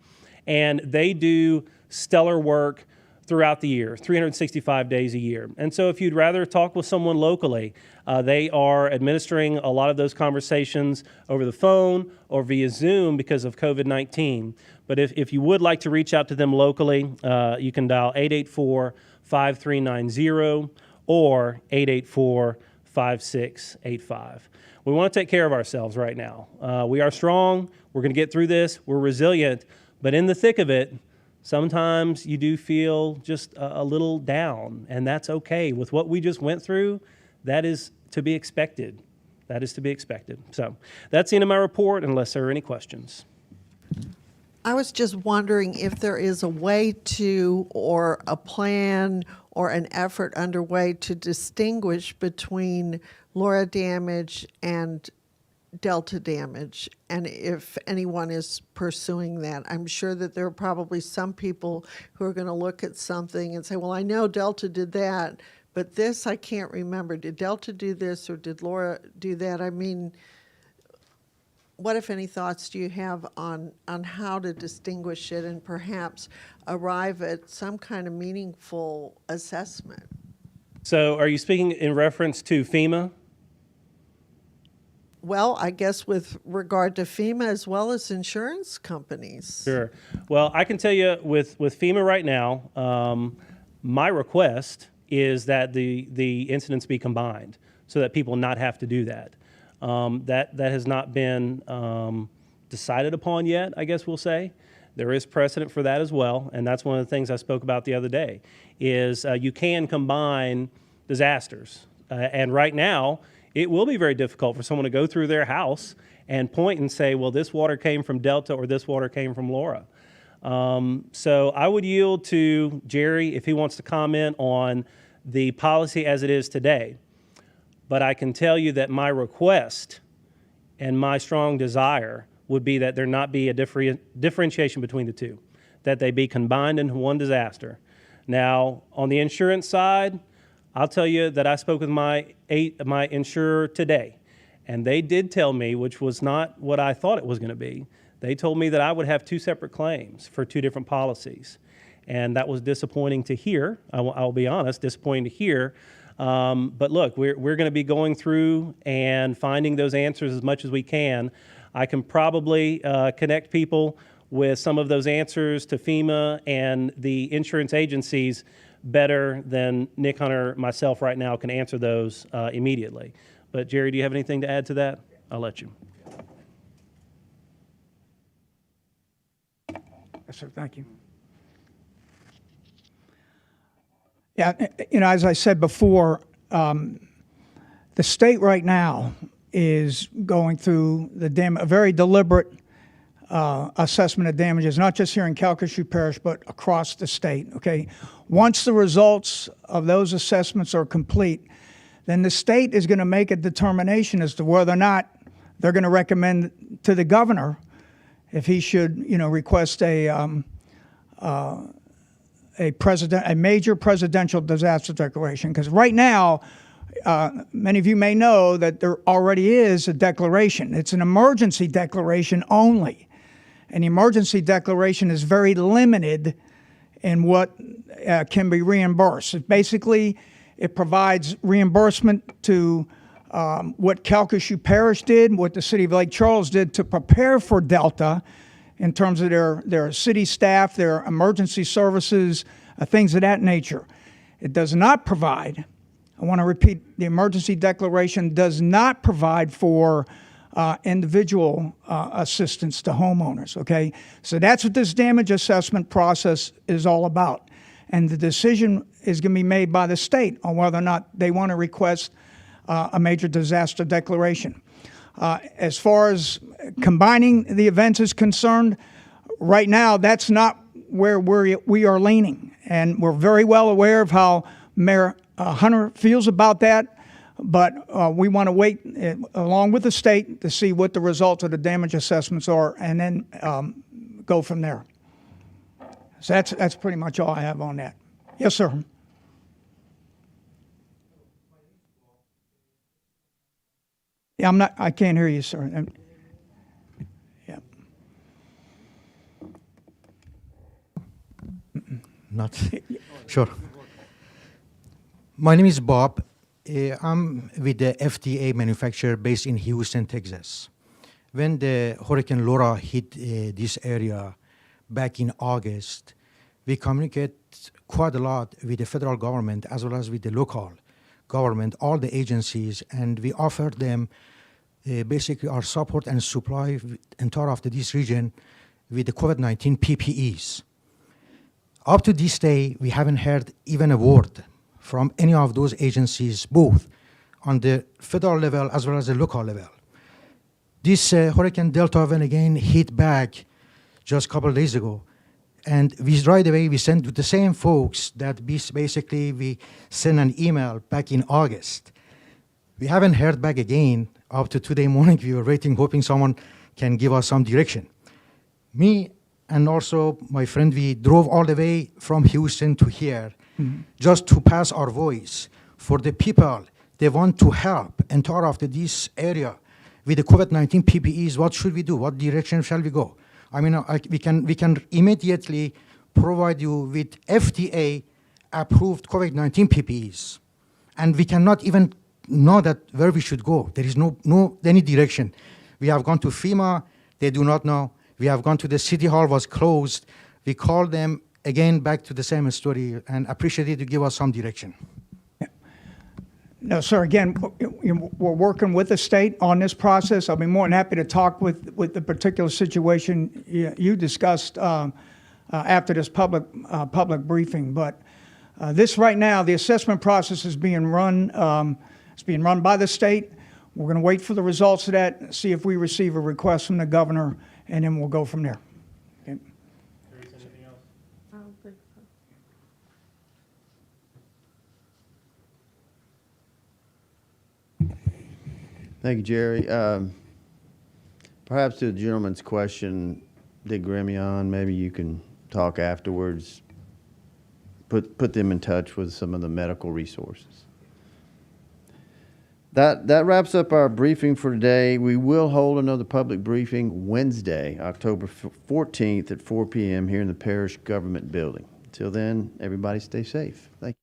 And they do stellar work throughout the year, 365 days a year. And so if you'd rather talk with someone locally, they are administering a lot of those conversations over the phone or via Zoom because of COVID-19. But if you would like to reach out to them locally, you can dial 884-5390 or 5685. We want to take care of ourselves right now. We are strong. We're going to get through this. We're resilient. But in the thick of it, sometimes you do feel just a little down, and that's okay. With what we just went through, that is to be expected. That is to be expected. So that's the end of my report, unless there are any questions. I was just wondering if there is a way to, or a plan, or an effort underway to distinguish between Laura damage and Delta damage, and if anyone is pursuing that. I'm sure that there are probably some people who are going to look at something and say, well, I know Delta did that, but this I can't remember. Did Delta do this or did Laura do that? I mean, what, if any, thoughts do you have on how to distinguish it and perhaps arrive at some kind of meaningful assessment? So are you speaking in reference to FEMA? Well, I guess with regard to FEMA as well as insurance companies. Sure. Well, I can tell you with FEMA right now, my request is that the incidents be combined so that people not have to do that. That has not been decided upon yet, I guess we'll say. There is precedent for that as well, and that's one of the things I spoke about the other day, is you can combine disasters. And right now, it will be very difficult for someone to go through their house and point and say, well, this water came from Delta or this water came from Laura. So I would yield to Jerry if he wants to comment on the policy as it is today. But I can tell you that my request and my strong desire would be that there not be a differentiation between the two, that they be combined into one disaster. Now, on the insurance side, I'll tell you that I spoke with my insurer today, and they did tell me, which was not what I thought it was going to be, they told me that I would have two separate claims for two different policies. And that was disappointing to hear. I'll be honest, disappointing to hear. But look, we're going to be going through and finding those answers as much as we can. I can probably connect people with some of those answers to FEMA and the insurance agencies better than Nick Hunter, myself right now, can answer those immediately. But Jerry, do you have anything to add to that? I'll let you. Yes, sir. Thank you. Yeah, as I said before, the state right now is going through a very deliberate assessment of damages, not just here in Calcasieu Parish, but across the state, okay? Once the results of those assessments are complete, then the state is going to make a determination as to whether or not they're going to recommend to the governor if he should, request a major presidential disaster declaration. Because right now, many of you may know that there already is a declaration. It's an emergency declaration only. An emergency declaration is very limited in what can be reimbursed. Basically, it provides reimbursement to what Calcasieu Parish did, what the city of Lake Charles did to prepare for Delta in terms of their city staff, their emergency services, things of that nature. It does not provide, I want to repeat, the emergency declaration does not provide for individual assistance to homeowners, okay? So that's what this damage assessment process is all about. And the decision is going to be made by the state on whether or not they want to request a major disaster declaration. As far as combining the events is concerned, right now that's not where we are leaning. And we're very well aware of how Mayor Hunter feels about that. But we want to wait along with the state to see what the results of the damage assessments are and then go from there. So that's pretty much all I have on that. Yes, sir. Yeah, I can't hear you, sir. Yeah. Not sure. My name is Bob. I'm with the FDA manufacturer based in Houston, Texas. When the Hurricane Laura hit this area back in August, we communicate quite a lot with the federal government as well as with the local government, all the agencies, and we offered them basically our support and supply entire of this region with the COVID-19 PPEs. Up to this day, we haven't heard even a word from any of those agencies, both on the federal level as well as the local level. This Hurricane Delta when again hit back just a couple of days ago. And right away, we sent with the same folks that basically we sent an email back in August. We haven't heard back again. Up to today morning, we were waiting, hoping someone can give us some direction. Me and also my friend, we drove all the way from Houston to here just to pass our voice for the people. They want to help entire of this area with the COVID-19 PPEs. What should we do? What direction shall we go? I mean, we can immediately provide you with FDA-approved COVID-19 PPEs, and we cannot even know that where we should go. There is no any direction. We have gone to FEMA, they do not know. We have gone to the city hall, was closed. We called them again back to the same story, and appreciate it to give us some direction. No, sir, again, we're working with the state on this process. I'll be more than happy to talk with the particular situation you discussed after this public briefing. But this right now, the assessment process is being run. It's being run by the state. We're going to wait for the results of that, see if we receive a request from the governor, and then we'll go from there. Okay. Anything else? I don't think so. Thank you, Jerry. Perhaps to the gentleman's question, Dick Gremion, maybe you can talk afterwards, put them in touch with some of the medical resources. That wraps up our briefing for today. We will hold another public briefing Wednesday, October 14th at 4 p.m. here in the Parish Government Building. Till then, everybody stay safe. Thank you.